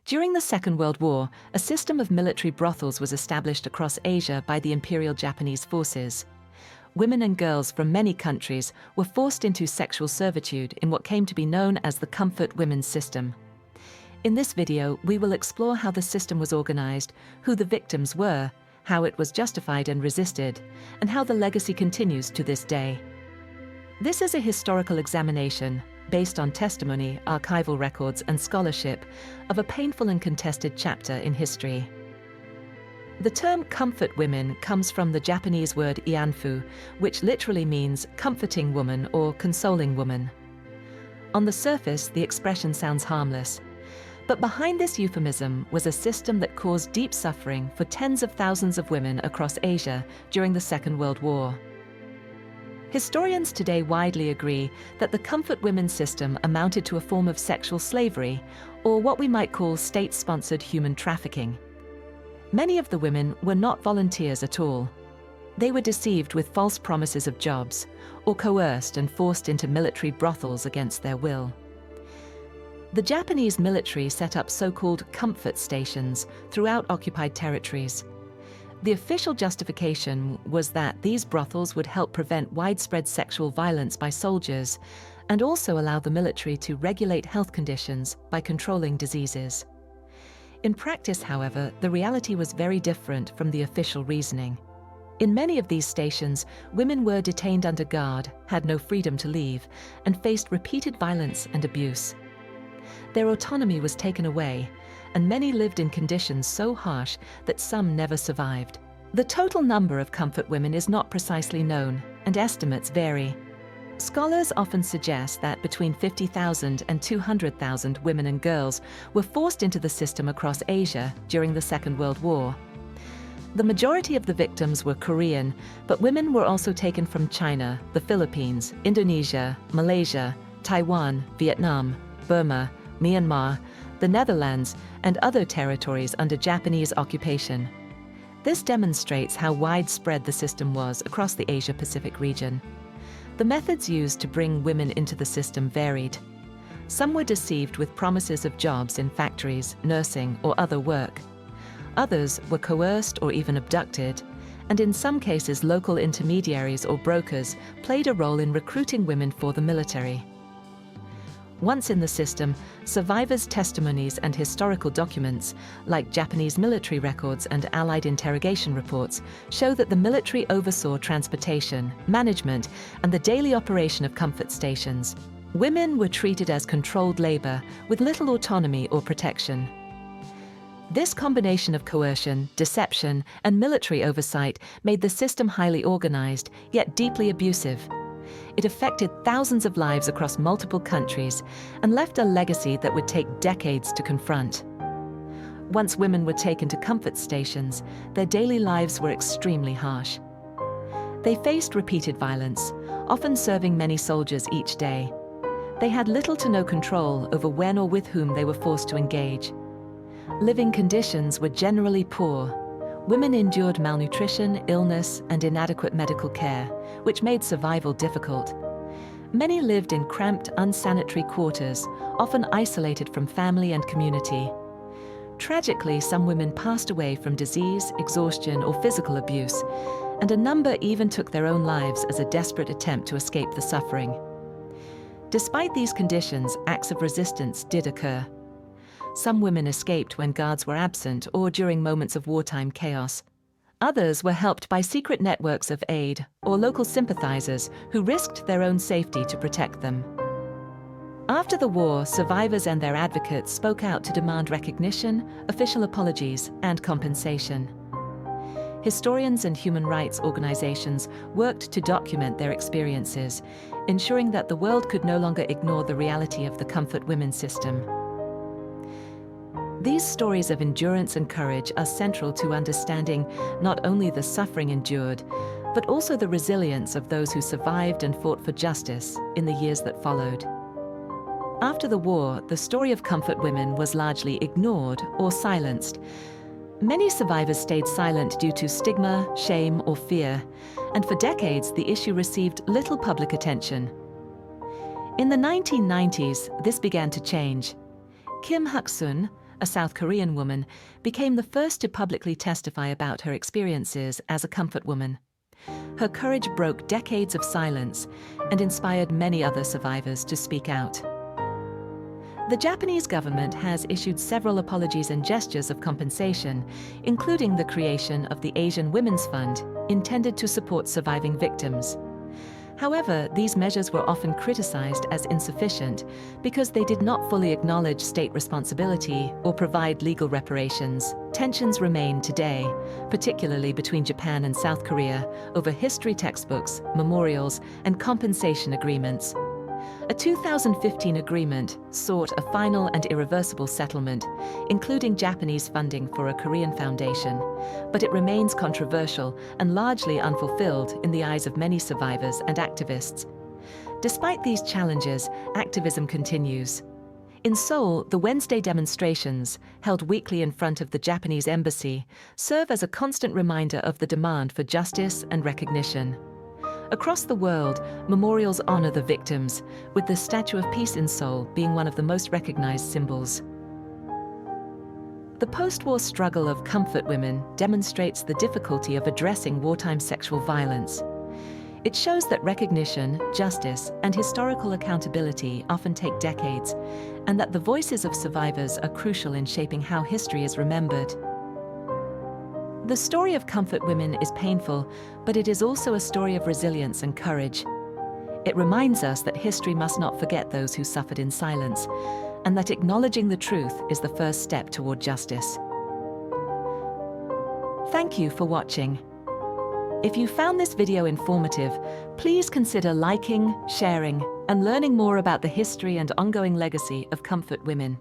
During the Second World War, a system of military brothels was established across Asia by the Imperial Japanese forces. Women and girls from many countries were forced into sexual servitude in what came to be known as the Comfort Women's System. In this video, we will explore how the system was organized, who the victims were, how it was justified and resisted, and how the legacy continues to this day. This is a historical examination, based on testimony, archival records, and scholarship, of a painful and contested chapter in history. The term comfort women comes from the Japanese word ianfu, which literally means comforting woman or consoling woman. On the surface, the expression sounds harmless, but behind this euphemism was a system that caused deep suffering for tens of thousands of women across Asia during the Second World War. Historians today widely agree that the comfort women system amounted to a form of sexual slavery, or what we might call state-sponsored human trafficking. Many of the women were not volunteers at all. They were deceived with false promises of jobs, or coerced and forced into military brothels against their will. The Japanese military set up so-called comfort stations throughout occupied territories. The official justification was that these brothels would help prevent widespread sexual violence by soldiers and also allow the military to regulate health conditions by controlling diseases. In practice, however, the reality was very different from the official reasoning. In many of these stations, women were detained under guard, had no freedom to leave, and faced repeated violence and abuse. Their autonomy was taken away, and many lived in conditions so harsh that some never survived. The total number of comfort women is not precisely known, and estimates vary. Scholars often suggest that between 50,000 and 200,000 women and girls were forced into the system across Asia during the Second World War. The majority of the victims were Korean, but women were also taken from China, the Philippines, Indonesia, Malaysia, Taiwan, Vietnam, Burma, Myanmar, the Netherlands, and other territories under Japanese occupation. This demonstrates how widespread the system was across the Asia-Pacific region. The methods used to bring women into the system varied. Some were deceived with promises of jobs in factories, nursing, or other work. Others were coerced or even abducted, and in some cases local intermediaries or brokers played a role in recruiting women for the military. Once in the system, survivors' testimonies and historical documents, like Japanese military records and Allied interrogation reports, show that the military oversaw transportation, management, and the daily operation of comfort stations. Women were treated as controlled labor, with little autonomy or protection. This combination of coercion, deception, and military oversight made the system highly organized, yet deeply abusive. It affected thousands of lives across multiple countries and left a legacy that would take decades to confront. Once women were taken to comfort stations, their daily lives were extremely harsh. They faced repeated violence, often serving many soldiers each day. They had little to no control over when or with whom they were forced to engage. Living conditions were generally poor. Women endured malnutrition, illness, and inadequate medical care, which made survival difficult. Many lived in cramped, unsanitary quarters, often isolated from family and community. Tragically, some women passed away from disease, exhaustion, or physical abuse, and a number even took their own lives as a desperate attempt to escape the suffering. Despite these conditions, acts of resistance did occur. Some women escaped when guards were absent or during moments of wartime chaos. Others were helped by secret networks of aid or local sympathizers who risked their own safety to protect them. After the war, survivors and their advocates spoke out to demand recognition, official apologies, and compensation. Historians and human rights organizations worked to document their experiences, ensuring that the world could no longer ignore the reality of the comfort women system. These stories of endurance and courage are central to understanding not only the suffering endured, but also the resilience of those who survived and fought for justice in the years that followed. After the war, the story of comfort women was largely ignored or silenced. Many survivors stayed silent due to stigma, shame, or fear, and for decades the issue received little public attention. In the 1990s, this began to change. Kim Hak-sun, a South Korean woman, became the first to publicly testify about her experiences as a comfort woman. Her courage broke decades of silence and inspired many other survivors to speak out. The Japanese government has issued several apologies and gestures of compensation, including the creation of the Asian Women's Fund, intended to support surviving victims. However, these measures were often criticized as insufficient because they did not fully acknowledge state responsibility or provide legal reparations. Tensions remain today, particularly between Japan and South Korea, over history textbooks, memorials, and compensation agreements. A 2015 agreement sought a final and irreversible settlement, including Japanese funding for a Korean foundation, but it remains controversial and largely unfulfilled in the eyes of many survivors and activists. Despite these challenges, activism continues. In Seoul, the Wednesday demonstrations, held weekly in front of the Japanese embassy, serve as a constant reminder of the demand for justice and recognition. Across the world, memorials honor the victims, with the Statue of Peace in Seoul being one of the most recognized symbols. The post-war struggle of comfort women demonstrates the difficulty of addressing wartime sexual violence. It shows that recognition, justice, and historical accountability often take decades, and that the voices of survivors are crucial in shaping how history is remembered. The story of comfort women is painful, but it is also a story of resilience and courage. It reminds us that history must not forget those who suffered in silence, and that acknowledging the truth is the first step toward justice. Thank you for watching. If you found this video informative, please consider liking, sharing, and learning more about the history and ongoing legacy of comfort women.